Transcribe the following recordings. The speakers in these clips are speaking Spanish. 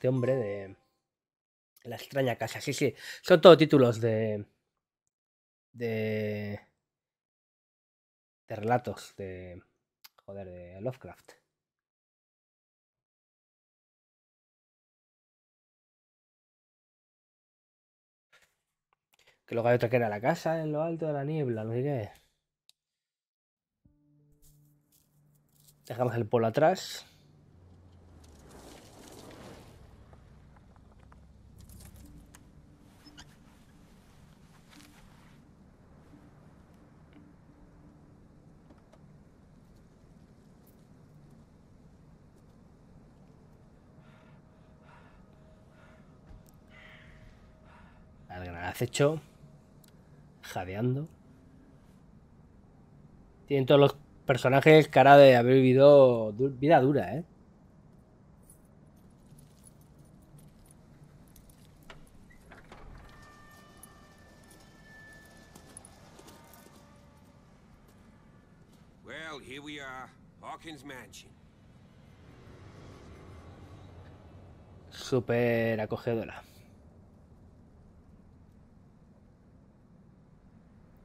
este hombre de la extraña casa. Sí, sí, son todos títulos de relatos de, joder, de Lovecraft. Que luego hay otra que era la casa en lo alto de la niebla, no sé qué. Dejamos el pueblo atrás. El gran acecho. Jadeando. Tienen todos los personajes cara de haber vivido vida dura, ¿eh? Well, here we are, Hawkins mansion. Súper acogedora.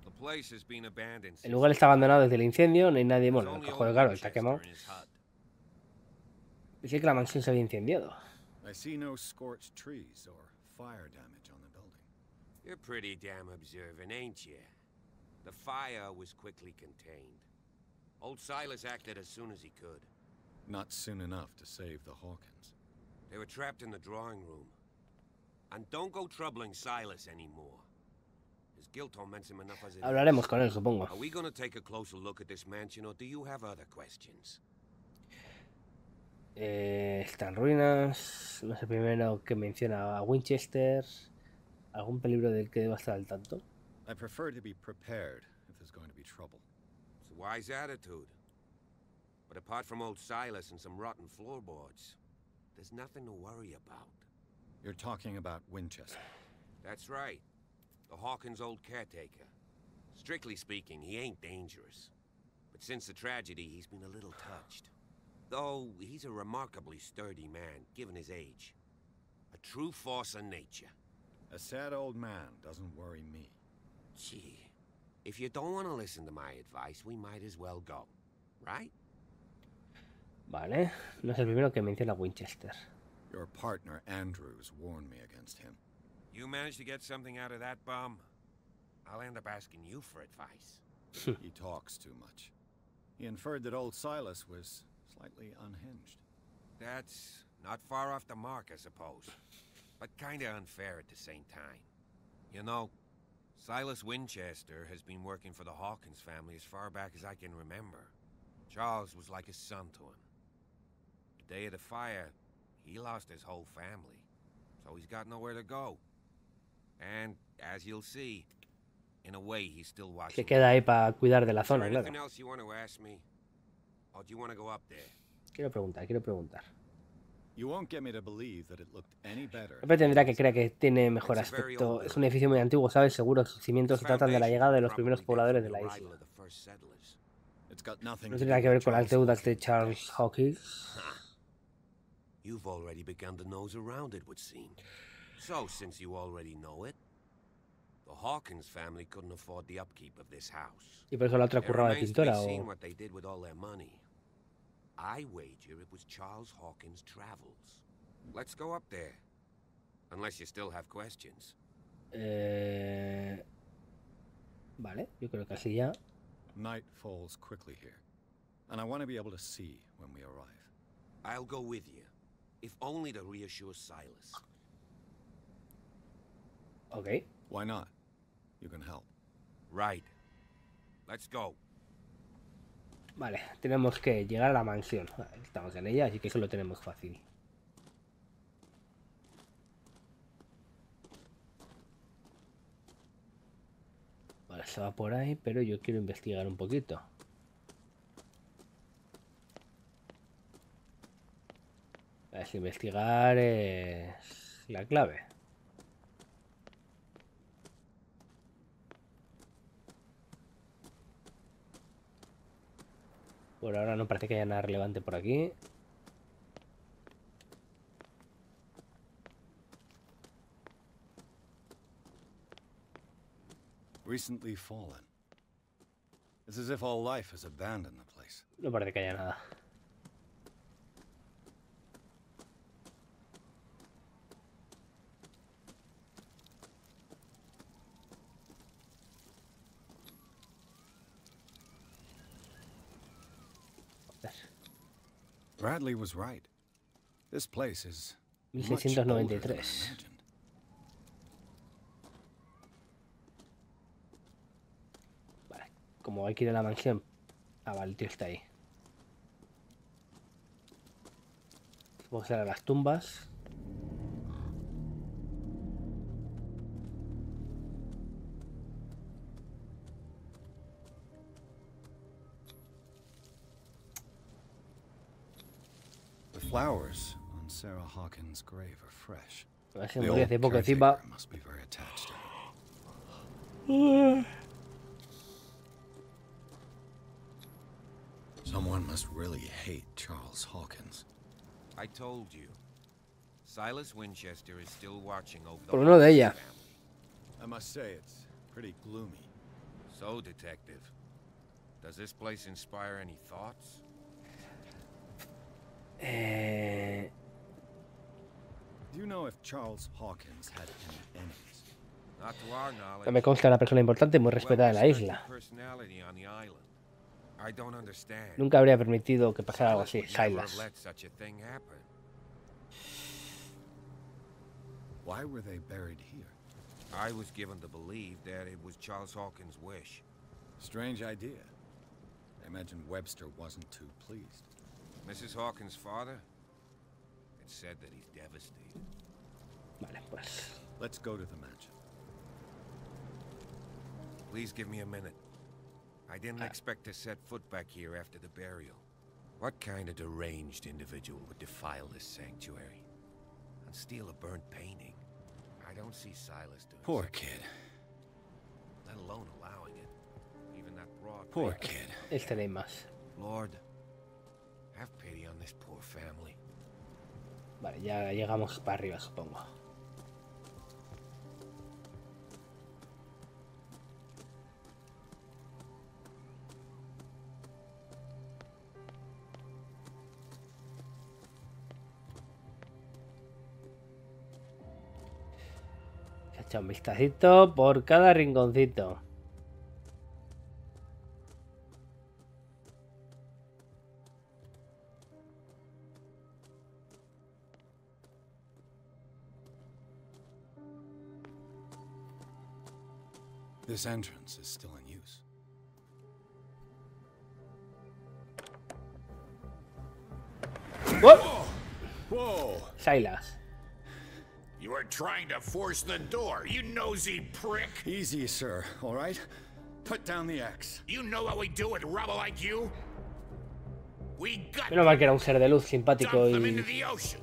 The place has been abandoned. El lugar está abandonado desde el incendio, no hay nadie. Bueno, el cajón, claro, está quemado. Dice que la mansión se había incendiado. I see no scorched trees or fire damage on the building. You're pretty damn observant, ain't you? The fire was quickly contained. Old Silas acted as soon as he could. Not soon enough to save the Hawkins. They were trapped in the drawing room. And don't go troubling Silas anymore. His guilt torments him enough as it is. Hablaremos con él, supongo. Are we gonna take a closer look at this mansion, or do you have other questions? Está en ruinas. No sé primero que menciona a Winchester. ¿Algún peligro del que deba estar al tanto? I prefer to be prepared if there's going to be trouble. It's a wise attitude. But apart from old Silas and some rotten floorboards, there's nothing to worry about. You're talking about Winchester. That's right. The Hawkins' old caretaker. Strictly speaking, he ain't dangerous. But since the tragedy, he's been a little touched. Though he's a remarkably sturdy man, given his age. A true force of nature. A sad old man doesn't worry me. Gee, if you don't want to listen to my advice, we might as well go. Right? Vale, no es el primero que menciona Winchester. Your partner Andrews warned me against him. You managed to get something out of that bum? I'll end up asking you for advice. He talks too much. He inferred that old Silas was slightly unhinged. That's not far off the mark, I suppose. But kinda unfair at the same time. You know, Silas Winchester has been working for the Hawkins family as far back as I can remember. Charles was like a son to him. The day of the fire, he lost his whole family. So he's got nowhere to go. And, as you'll see, in a way he's still watching. Se queda ahí para cuidar de la zona, claro. Anything else you want to ask me? Or do you want to go up there? Quiero preguntar. You won't get me to believe that it looked any better. Siempre tendrá que creer que tiene mejor aspecto. Es un edificio muy antiguo, ¿sabes? Seguro sus cimientos se tratan de la llegada de los primeros pobladores de la isla. No tiene nada que ver con las deudas de Charles Hawkins. You've already begun to nose around it, would seem. So, since you already know it, the Hawkins family couldn't afford the upkeep of this house. ¿Y por eso la otra curraba de pintora o...? What they did with all their money. I wager it was Charles Hawkins' travels. Let's go up there. Unless you still have questions. Vale, yo creo que así ya. Night falls quickly here, and I want to be able to see when we arrive. I'll go with you, if only to reassure Silas. Okay. Why not? You can help. Right. Let's go. Vale, tenemos que llegar a la mansión. Estamos en ella, así que eso lo tenemos fácil. Vale, se va por ahí, pero yo quiero investigar un poquito. A ver si investigar es la clave. Por ahora no parece que haya nada relevante por aquí. recently fallen. It's as if all life has abandoned the place. No parece que haya nada. Bradley was right. This place is much older than I 1693. imagined. Vale, como hay que ir a la mansión. Ah, vale, el tío está ahí. Supongo que serán las tumbas. The flowers on Sarah Hawkins' grave are fresh. A ver si The murió old hace poco encima. caretaker must be very attached to her. Someone must really hate Charles Hawkins. I told you. Silas Winchester is still watching over the Por uno de Hawkins ella. family. I must say, it's pretty gloomy. So, detective, does this place inspire any thoughts? Do you know if Charles Hawkins had any enemies? Not to our knowledge. No me consta una persona importante muy respetada en la isla. Personality on the island. I don't understand. Nunca habría permitido que pasara algo así, Silas would never Silas. let such a thing happen. Why were they buried here? I was given to believe that it was Charles Hawkins' wish. Strange idea. I imagine Webster wasn't too pleased. Mrs. Hawkins' father? It's said that he's devastated. Vale, pues. Let's go to the mansion. Please give me a minute. I didn't expect to set foot back here after the burial. What kind of deranged individual would defile this sanctuary and steal a burnt painting? I don't see Silas doing Poor such a kid. thing, let alone allowing it. Even that broad Poor face. kid. Este no hay más. Lord, have pity on this poor family. Vale, ya llegamos para arriba, supongo. Se ha echado un vistacito por cada rinconcito. This entrance is still in use. ¡Oh! Whoa! Silas. You are trying to force the door, you nosy prick! Easy, sir, all right? Put down the axe. You know what we do with rubble like you? We got Menos mal que era un ser de luz simpático dump them into y the ocean.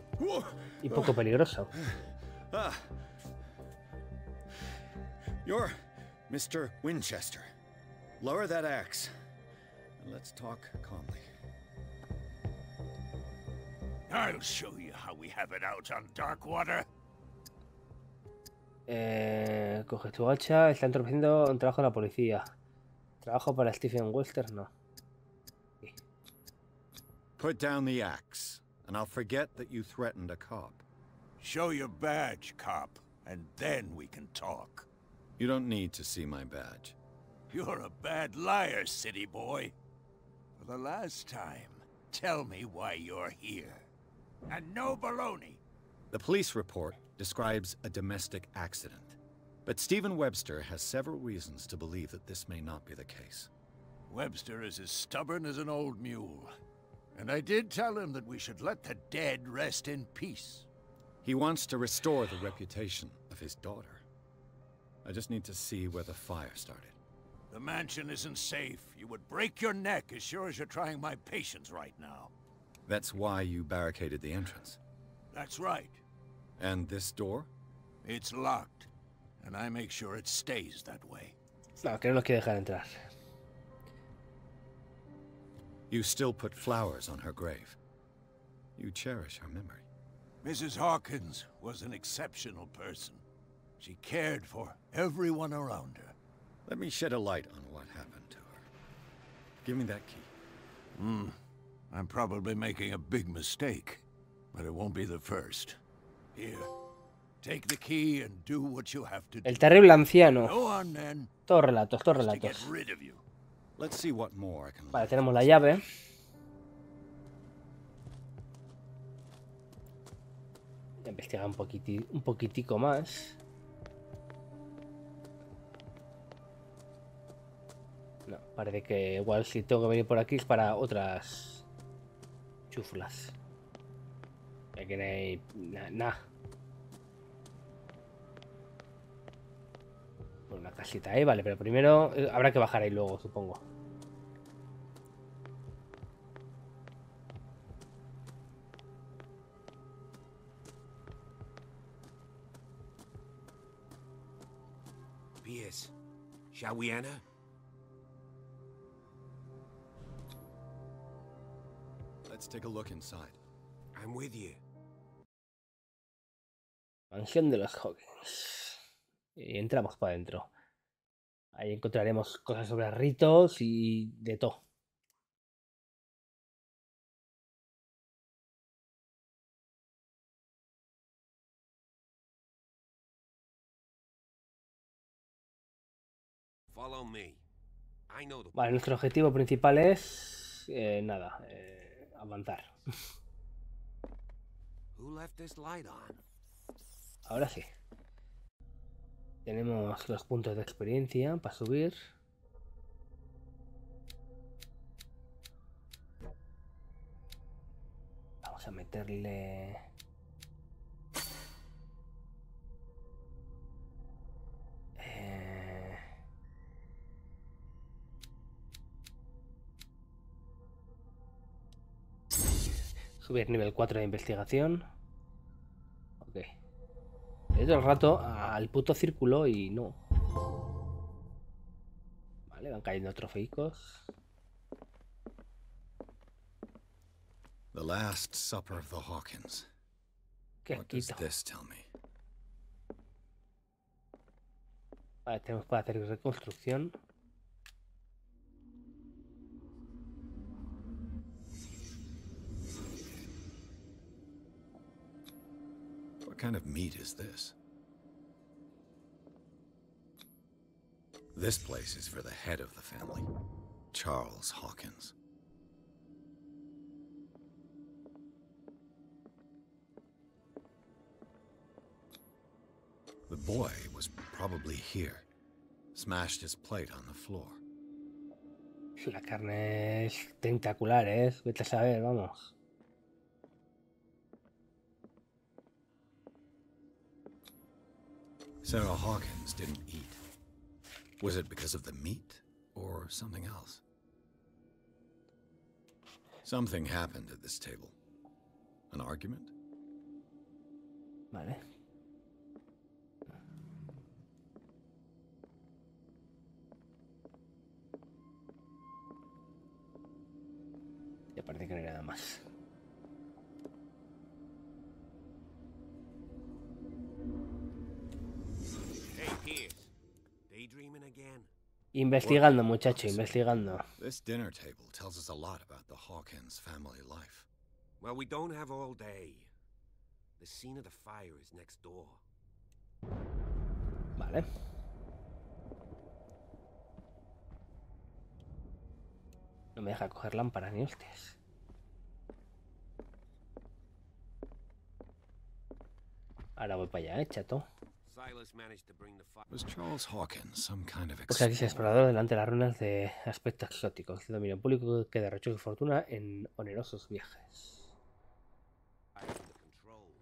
poco peligroso. Ah. You're Mr. Winchester. Lower that axe. And let's talk calmly. I'll show you how we have it out on Darkwater. Coge tu hacha. Está entorpeciendo un trabajo de la policía. Trabajo para Stephen Webster, no. Sí. Put down the axe, and I'll forget that you threatened a cop. Show your badge, cop, and then we can talk. You don't need to see my badge. You're a bad liar, city boy. For the last time, tell me why you're here. And no baloney. The police report describes a domestic accident, but Stephen Webster has several reasons to believe that this may not be the case. Webster is as stubborn as an old mule. And I did tell him that we should let the dead rest in peace. He wants to restore the reputation of his daughter. I just need to see where the fire started. The mansion isn't safe. You would break your neck as sure as you're trying my patience right now. That's why you barricaded the entrance. That's right. And this door? It's locked. And I make sure it stays that way. No, que no nos quiere dejar entrar. You still put flowers on her grave. You cherish her memory. Mrs. Hawkins was an exceptional person. She cared for everyone around her. Let me shed a light on what happened to her. Give me that key. I'm probably making a big mistake, but it won't be the first. Here, take the key and do what you have to do. El terrible anciano. Go on, then. Todos relatos, todos To get relatos. rid of you. Let's see what more I can Vale, learn. tenemos la llave. Voy a investigar un poquitico más. No, parece que igual si tengo que venir por aquí es para otras chuflas. Aquí no hay nada. Una casita ahí, vale, pero primero habrá que bajar ahí luego, supongo. Pierce, shall we enter? Let's take a look inside. I'm with you. Mansión de los Hawkins. Y entramos para adentro. Ahí encontraremos cosas sobre ritos y de todo. Follow me. I know the Vale, nuestro objetivo principal es nada, avanzar. Who left this light on? Ahora sí. Tenemos los puntos de experiencia para subir. Vamos a meterle... Subir nivel 4 de investigación. Ok. Le doy el rato al puto círculo y no. Vale, van cayendo trofeicos. The Last Supper of the Hawkins. Qué What does quito. this tell me? Vale, tenemos para hacer reconstrucción. What kind of meat is this? This place is for the head of the family, Charles Hawkins. The boy was probably here. Smashed his plate on the floor. La carne es tentacular, ¿eh? Vete a saber, vamos. Sarah Hawkins didn't eat. Was it because of the meat or something else? Something happened at this table. An argument? Vale. Ya parece que no hay nada más. Hey, Pierce. Daydreaming again? Investigando, muchacho, investigando. This dinner table tells us a lot about the Hawkins family life. Well, we don't have all day. The scene of the fire is next door. Vale. No me deja coger lámparas ni hostias. Ahora voy para allá, chato. Silas managed to bring the fire. Was Charles Hawkins some kind of Pues aquí es explorador delante de las ruinas de aspecto exótico. El dominio público que derrochó su fortuna en onerosos viajes. under control.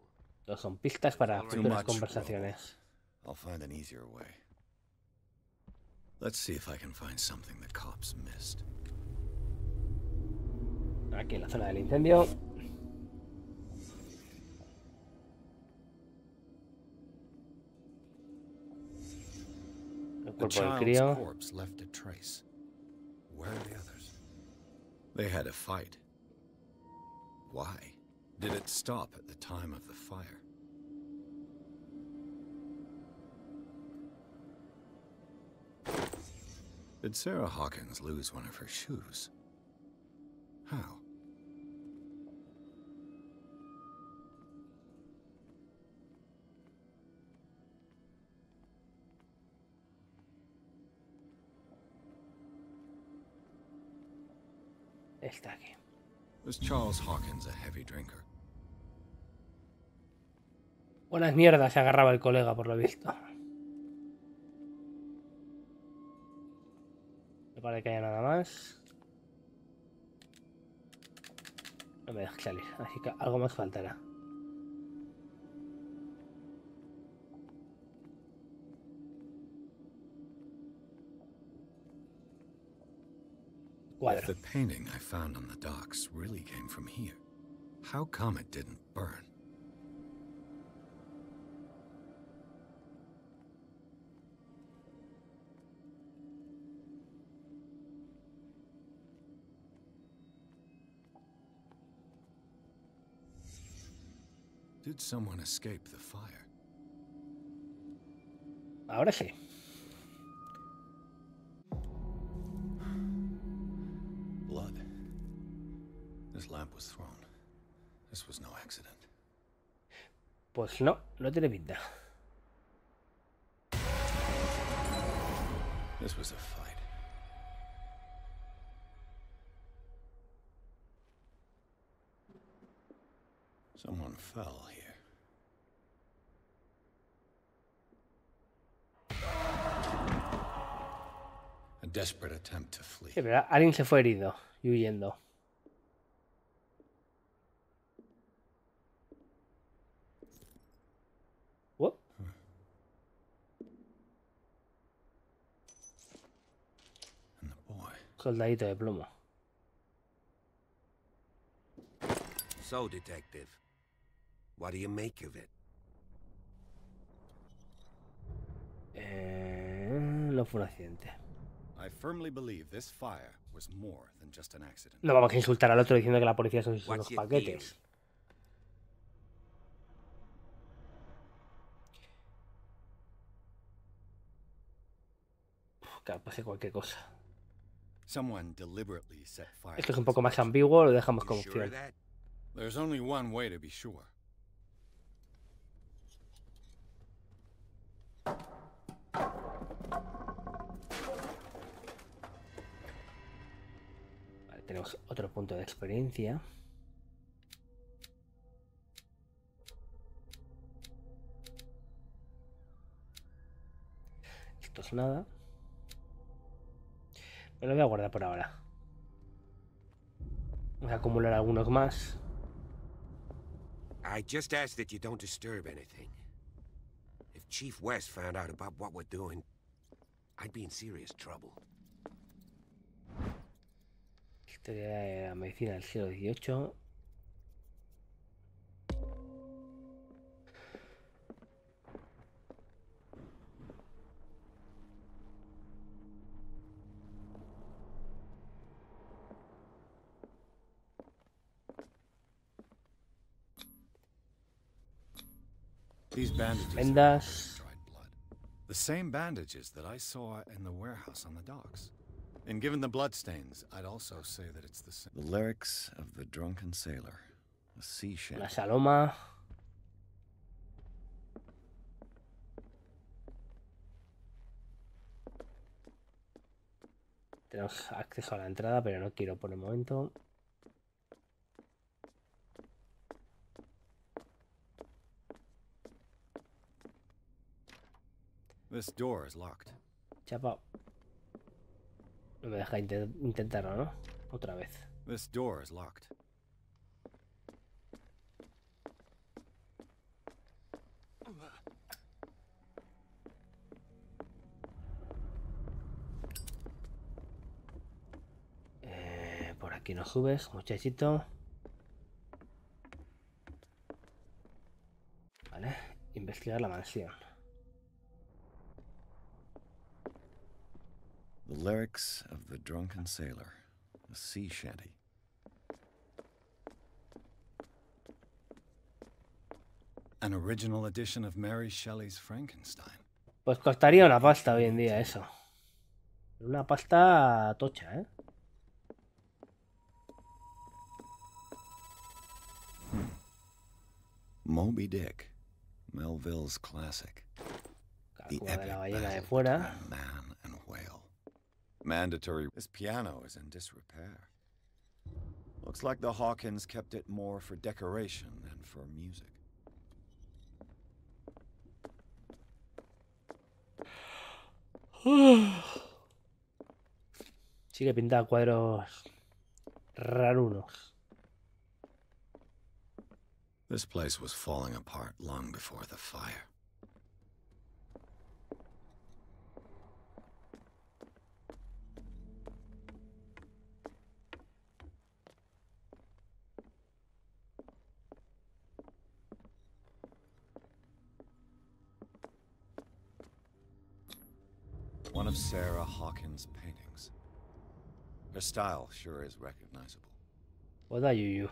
Todos son pistas para Too futuras much conversaciones. I'll find an easier way. Let's see if I can find something the cops missed. Aquí en la zona del incendio. El The cuerpo del child's crío. corpse left a trace. Where are the others? They had a fight. Why? Did it stop at the time of the fire? Did Sarah Hawkins lose one of her shoes? How? Está aquí. Was Charles Hawkins a heavy drinker? Buenas mierdas se agarraba el colega, por lo visto. No parece que haya nada más. No me deja salir, así que algo más faltará. Cuadro. The painting I found on the docks really came from here. How come it didn't burn? Did someone escape the fire? Ahora sí. Blood. This lamp was thrown. This was no accident. Pues no, no tiene pinta. This was a fight. Someone fell here. A desperate attempt to flee. Sí, pero alguien se fue herido y huyendo. What? And the boy. Soldadito de plomo. So, Detective, what do you make of it? No fue un accidente. I firmly believe this fire was more than just an accident. No vamos a insultar al otro diciendo que la policía son unos What's your paquetes. Claro, pase cualquier cosa. Someone deliberately set fire. Esto es un poco más ambiguo, lo dejamos You como sure of opción. that? There's only one way to be sure. Vale, tenemos otro punto de experiencia. Esto es nada. Me lo voy a guardar por ahora. Vamos a acumular algunos más. I just ask that you don't disturb anything. If Chief West found out about what we're doing, I'd be in serious trouble. Historia de la medicina del siglo XVIII. These bandages Vendas. dried blood. The same bandages that I saw in the warehouse on the docks. And given the bloodstains, I'd also say that it's the same. The lyrics of the drunken sailor, a sea shanty. La saloma. Tenemos acceso a la entrada, pero no quiero por el momento. This door is locked. Chapa. No me deja intentarlo, ¿no? Otra vez. This door is locked. Por aquí no subes, muchachito. Vale, investigar la mansión. The lyrics of the drunken sailor, a sea shanty. An original edition of Mary Shelley's Frankenstein. Pues costaría una pasta hoy en día eso. Una pasta tocha, ¿eh? Moby Dick, Melville's classic. The Calcula de epic la ballena de battle fuera. between man and whale. Mandatory. This piano is in disrepair. Looks like the Hawkins kept it more for decoration than for music. Sí que pinta cuadros rarunos. This place was falling apart long before the fire. One of Sarah Hawkins' paintings. Her style sure is recognizable. Oda Yuyu.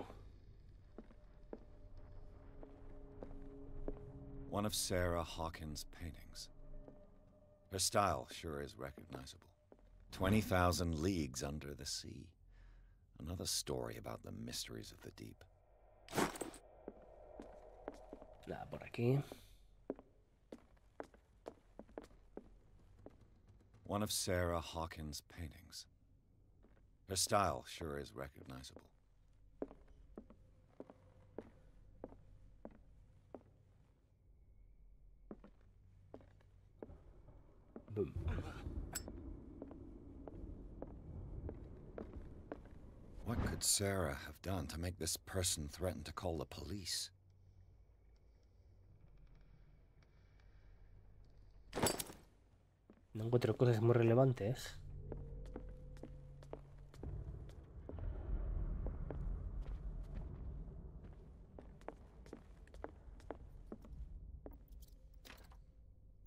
One of Sarah Hawkins' paintings. Her style sure is recognizable. 20,000 leagues under the sea. Another story about the mysteries of the deep. Nada por aquí. One of Sarah Hawkins' paintings. Her style sure is recognizable. Boom. What could Sarah have done to make this person threaten to call the police? No encuentro cosas muy relevantes.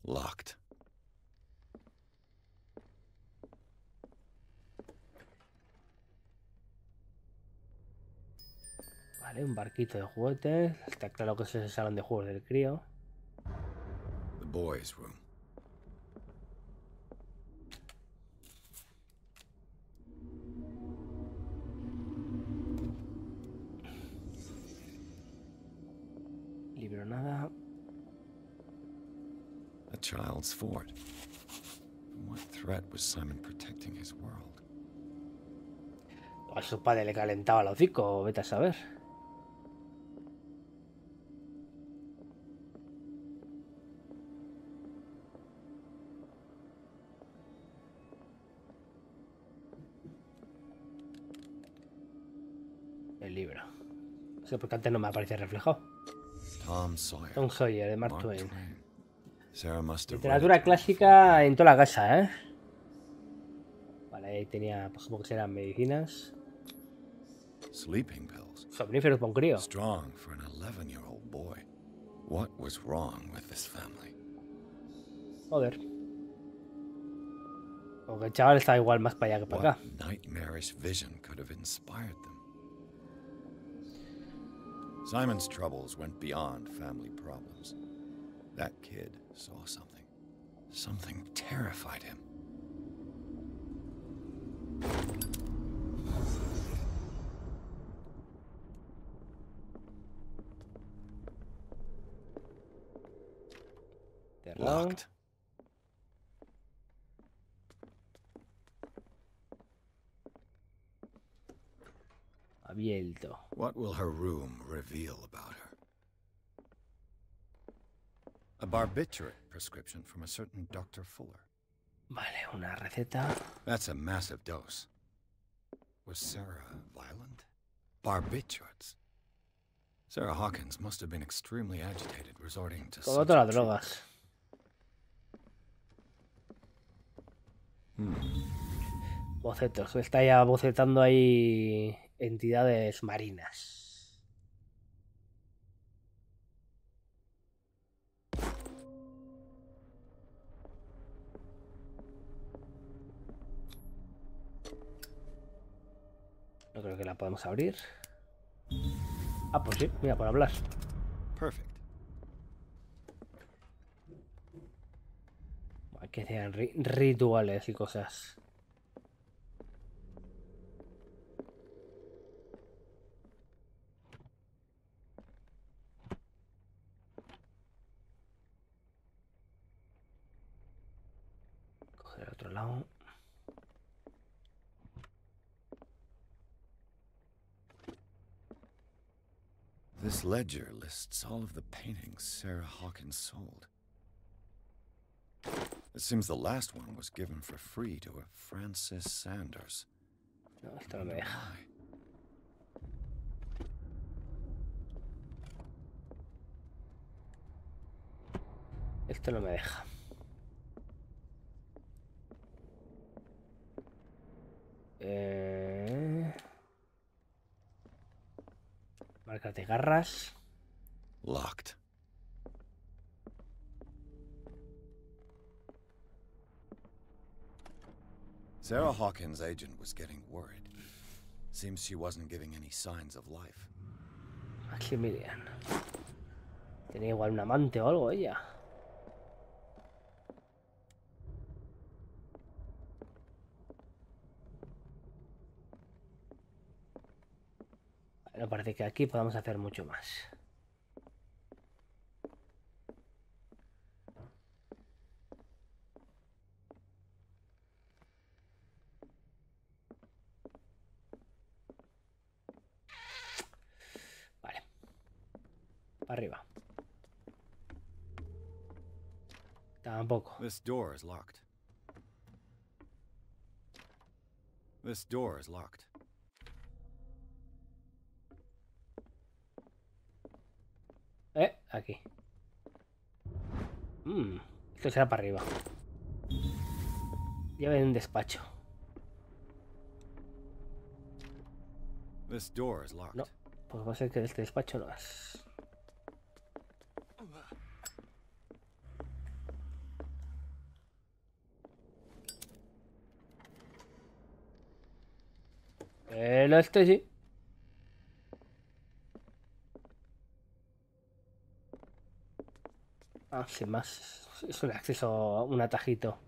Locked. Vale, un barquito de juguetes. Está claro que ese es el salón de juegos del crío. The boys' room. Libro nada. A child's fort. From what threat was Simon protecting his world? A su padre le calentaba el hocico, vete a saber. El libro. No sé por qué antes no me aparece reflejado. Tom Sawyer. Tom Sawyer, de Mark Mark Twain. Twain. Sarah must have read Literatura it. clásica en toda la casa, ¿eh? Vale, ahí tenía, pues supongo que serán medicinas. Sleeping pills. Somníferos para un crío. Strong for an 11-year-old boy. What was wrong with this family? Joder. Aunque el chaval está igual más para allá que para What acá. nightmarish vision could have inspired them? Simon's troubles went beyond family problems. That kid saw something. Something terrified him. Cerrado. Locked. Abierto. What will her room reveal about her? A barbiturate prescription from a certain Dr. Fuller. Vale, una receta. That's a massive dose. Was Sarah violent? Barbiturates. Sarah Hawkins must have been extremely agitated, resorting to Todo such todas a las treat. drogas. Bocetos. Está ya bocetando ahí entidades marinas. No creo que la podemos abrir. Ah, pues sí, mira, por hablar. Perfect. Aquí hacían rituales y cosas. otro lado. This ledger lists all of the paintings Sarah Hawkins sold. It seems the last one was given for free to a Francis Sanders. No, esto no me deja. Esto no me deja. Marcas de garras. Locked. Sarah Hawkins' agent was getting worried. Seems she wasn't giving any signs of life. Maximilian. Tenía igual un amante o algo ella. Bueno, parece que aquí podemos hacer mucho más. Vale. Arriba. Tampoco. This door is locked. This door is locked. Aquí. Esto será para arriba. Llave de un despacho. This door is locked. No, pues va a ser que este despacho no es. No, este sí. Ah, sin más. Es un acceso, un atajito.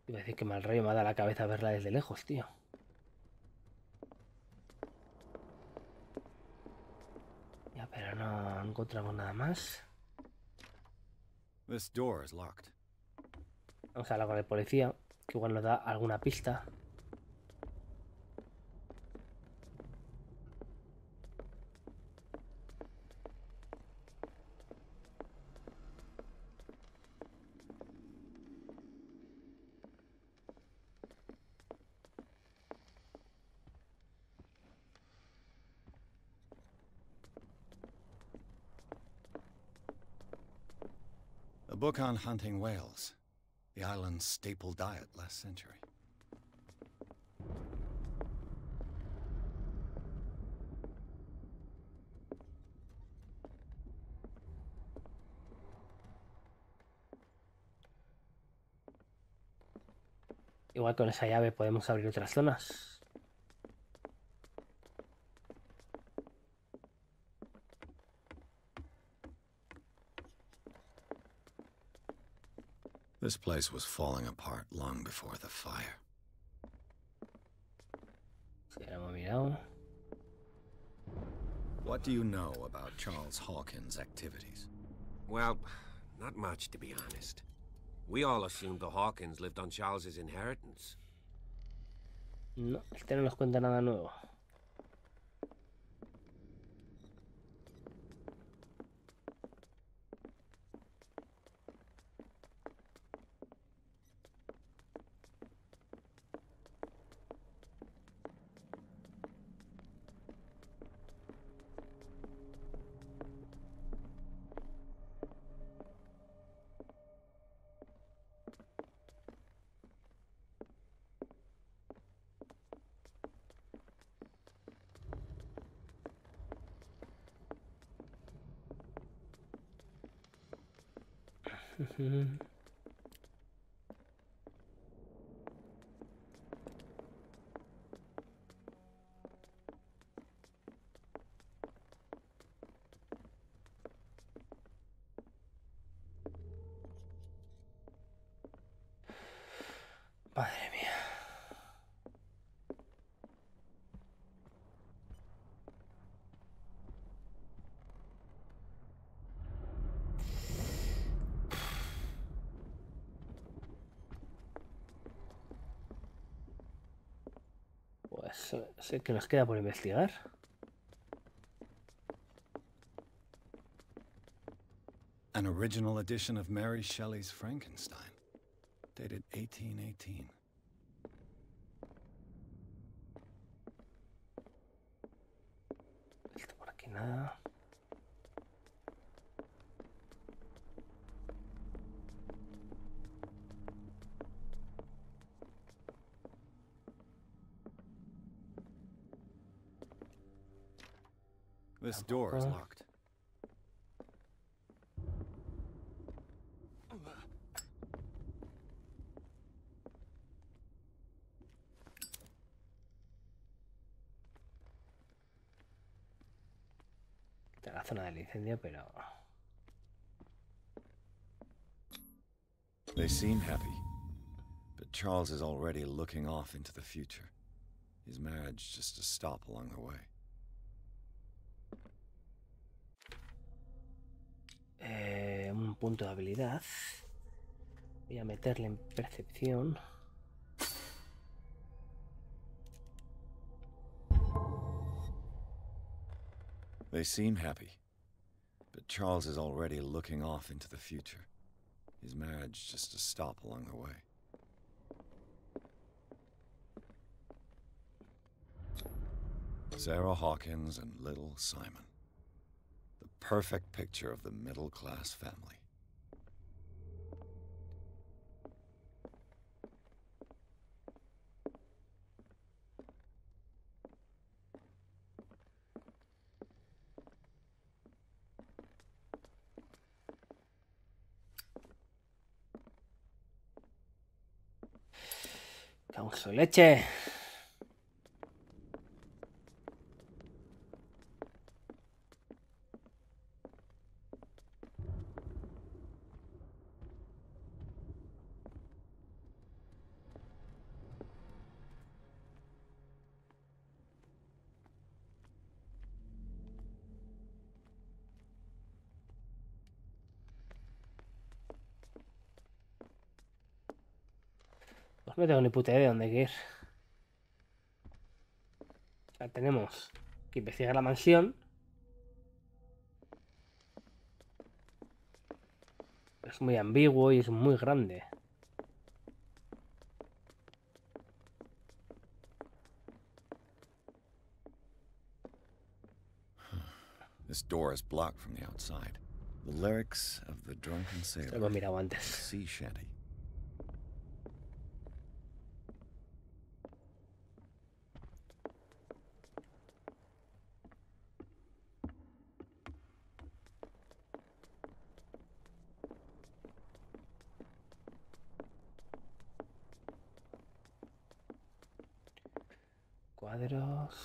Iba a decir que mal rollo me ha dado la cabeza verla desde lejos, tío. Ya, pero no encontramos nada más. This door is locked. Vamos a hablar con el policía, que igual nos da alguna pista. A book on hunting whales. The island's staple diet last century. Igual con esa llave podemos abrir otras zonas. This place was falling apart long before the fire. Sí, lo hemos mirado. What do you know about Charles Hawkins' activities? Well, not much, to be honest. We all assumed the Hawkins lived on Charles's inheritance. No, este no nos cuenta nada nuevo. Pues sé que nos queda por investigar. An original edition of Mary Shelley's Frankenstein, dated 1818. Esto por aquí nada. This door is locked. Está la zona del incendio, pero... They seem happy, but Charles is already looking off into the future. His marriage just a stop along the way. Un punto de habilidad. Voy a meterle en percepción. They seem happy, but Charles is already looking off into the future. His marriage just a stop along the way. Sarah Hawkins and little Simon. The perfect picture of the middle-class family. ¡Causa leche! Pues no tengo ni puta idea de dónde hay que ir. O sea, tenemos que investigar la mansión. Es muy ambiguo y es muy grande. This door is blocked from the outside. The lyrics of the drunken Lo sailor. hemos mirado antes. Sea shanty. Cuadros.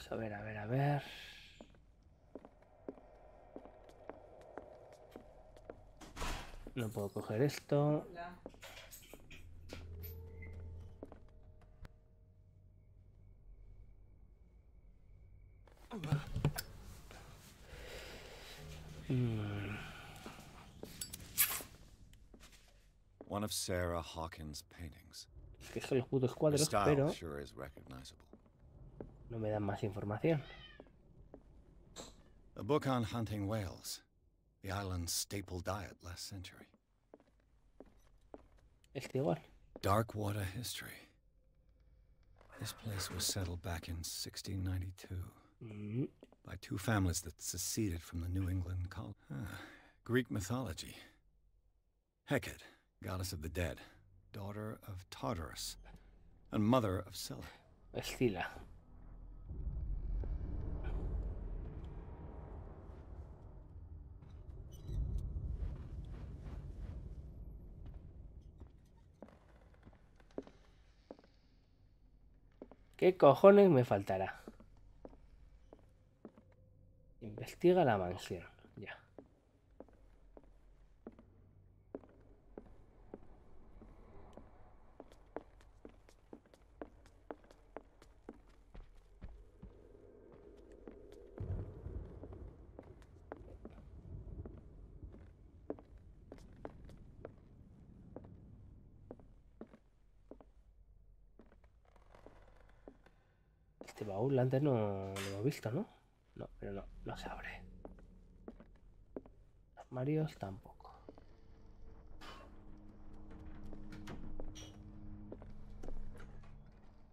Pues a ver, a ver, a ver. No puedo coger esto. One of Sarah Hawkins' paintings. Es que son los putos Her cuadros, style pero sure is recognizable. no me dan más información. A book on hunting whales, the island's staple diet last century. Este igual. Dark water history. This place was settled back in 1692 by two families that seceded from the New England colony. Greek mythology. Hecate, goddess of the dead, daughter of Tartarus, and mother of Scylla. Escila. ¿Qué cojones me faltará? Investiga la mansión. Ya. Este baúl antes no lo hemos visto, ¿no? No, pero no se abre. Armarios tampoco.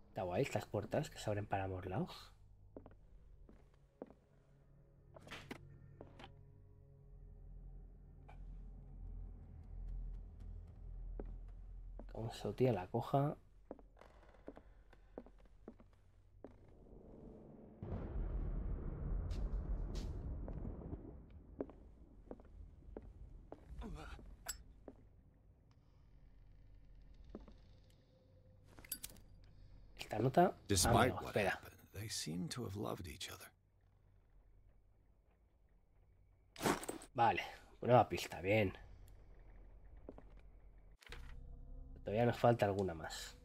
Está guay estas puertas que se abren para ambos lados. Como se tía la coja. Esta nota. Despite Amigo, what espera. happened, they seem to have loved each other. Vale, nueva pista, bien. Todavía nos falta alguna más.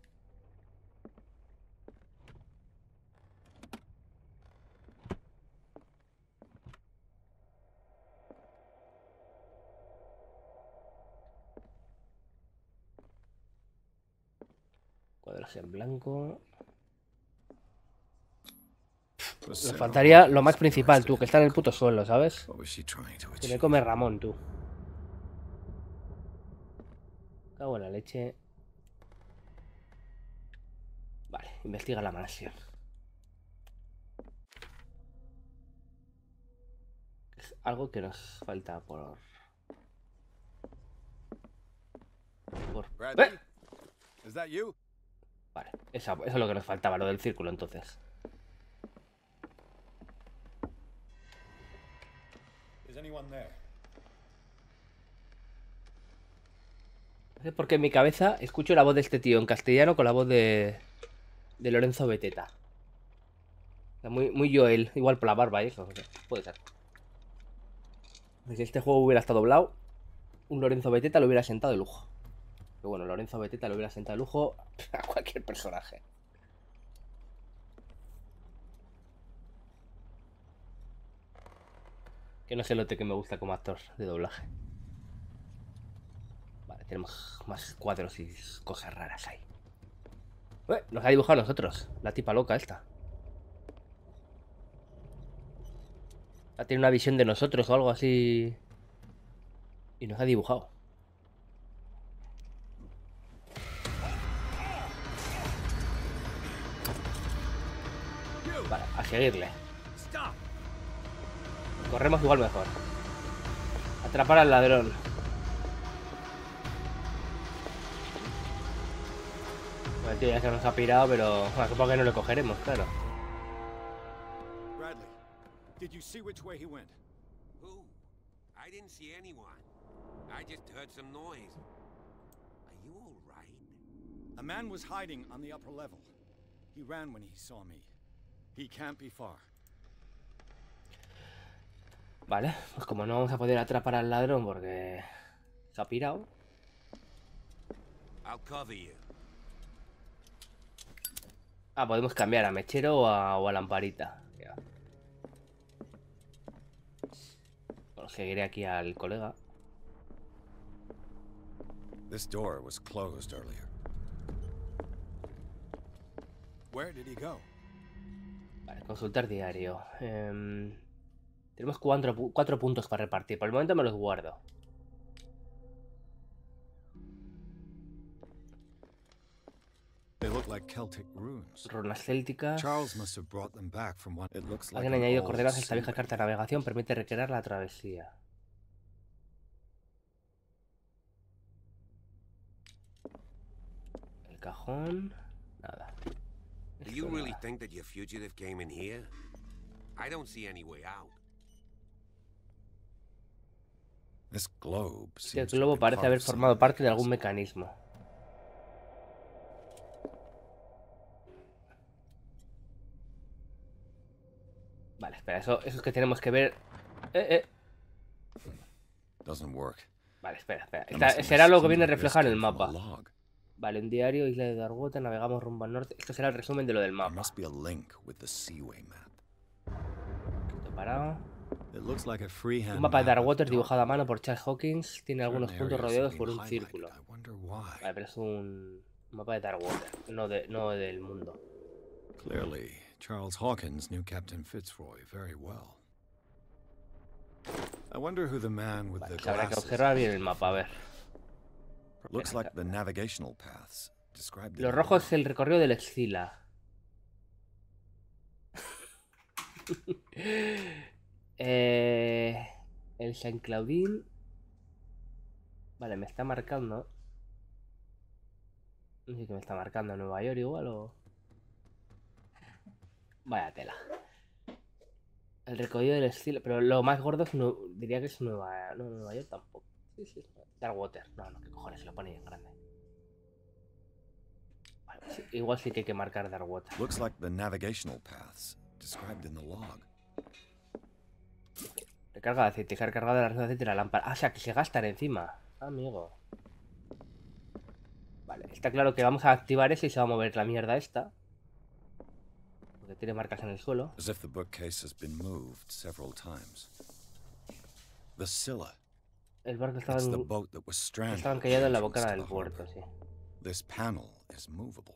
Cuadros en blanco. Nos faltaría lo más principal, tú, que está en el puto suelo, ¿sabes? What was she trying to Se me achieve? come Ramón, tú. Cago en la leche. Vale, investiga la mansión. Es algo que nos falta por... Bradley? Is that you? Vale, eso es lo que nos faltaba, lo del círculo, entonces. Is anyone there? No sé por qué en mi cabeza escucho la voz de este tío en castellano con la voz de Lorenzo Beteta. O sea, muy Joel, igual por la barba y eso, o sea, puede ser. Si este juego hubiera estado doblado, un Lorenzo Beteta lo hubiera sentado de lujo. Pero bueno, Lorenzo Beteta lo hubiera sentado de lujo a cualquier personaje. Que no se note que me gusta como actor de doblaje. Vale, tenemos más cuadros y cosas raras ahí. Nos ha dibujado a nosotros, la tipa loca esta. Tiene una visión de nosotros o algo así. Y nos ha dibujado. Vale, a seguirle. Corremos igual mejor. Atrapar al ladrón. Bueno, tío, ya se nos ha pirado, pero bueno, supongo que no le cogeremos, claro. Bradley, did you see which way he went? Who? I didn't see anyone. I just heard some noise. Are you all right? A man was hiding on the upper level. He ran when he saw me. He can't be far. Vale, pues como no vamos a poder atrapar al ladrón porque se ha pirado. I'll cover you. Ah, podemos cambiar a mechero o a lamparita. Ya. Bueno, seguiré aquí al colega. This door was closed earlier. Where did he go? Vale, consultar diario. Tenemos cuatro puntos para repartir. Por el momento me los guardo. They look like Celtic runes. Runas célticas. Charles must have brought them back from what it looks like. Alguien ha an añadido old coordenadas a esta sea vieja carta de navegación. Permite recrear la travesía. El cajón. Nada. Do you Esto really nada. think that your fugitive came in here? I don't see any way out. This globe El seems to have globo been parece part haber of some formado parte de algún mechanism. mecanismo. Vale, espera, eso es que tenemos que ver. Doesn't work. Vale, espera. There must be Será lo que some viene of this reflejado en el came from a mapa. log. Vale, un diario, isla de Darwater, navegamos rumbo al norte. Esto será el resumen de lo del There mapa. must be a link with the Seaway map. Esto parado. It looks like a freehand Un mapa de map of Darwater dark. dibujado a mano por Charles Hawkins. Tiene algunos Certain puntos areas rodeados have por been un highlighted. círculo. I wonder why. Vale, pero es un mapa de Darwater, no del mundo. Clearly, Charles Hawkins knew Captain Fitzroy very well. I wonder who the man with Vale, the pues habrá que glasses observar bien el mapa, a ver. looks like the navigational paths described in Los the rojos log. es el recorrido del Exila. El Saint Claudine. Vale, me está marcando. No sé qué me está marcando. Nueva York igual o. Vaya tela. El recorrido del Exila. Pero lo más gordo es diría que es Nueva. No, Nueva York tampoco. Sí. Darkwater. No, qué cojones, se lo pone en grande. Vale, sí, igual sí que hay que marcar Darkwater. Looks like the navigational paths described in the log. Recarga de aceite, recarga de la red de aceite y la lámpara. Ah, o sea, que se gastan encima. Amigo. Vale, está claro que vamos a activar eso y se va a mover la mierda esta. Porque tiene marcas en el suelo. As if the bookcase has been moved several times. The Scylla. El barco It's the boat that was stranded. estaba at the encallado en la entrance bocana to del the puerto, harbor. sí. This panel is movable.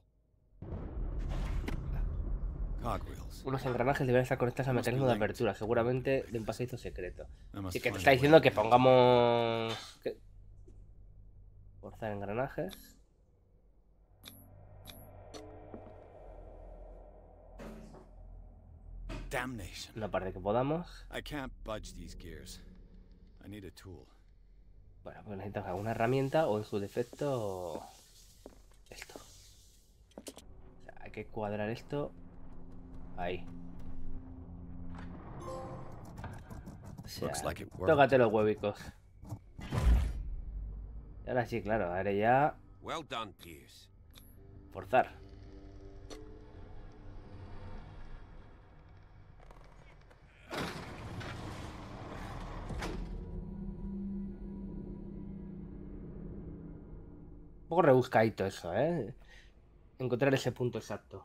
Cogwheels. Unos engranajes deben estar conectados al Must be mecanismo de linked. apertura, seguramente de un pasadizo secreto. I must Así que te find está a diciendo way que to- pongamos... ¿Qué? Forzar engranajes. Damnation. Una parte que podamos. I can't budge these gears. I need a tool. Bueno, pues necesitamos alguna herramienta o en su defecto... esto. O sea, hay que cuadrar esto... ahí. O sea, Looks like it worked. tócate los huevicos. Y ahora sí, claro, ahora ya... Well done, Pierce. forzar. Un poco rebuscadito eso, ¿eh? Encontrar ese punto exacto.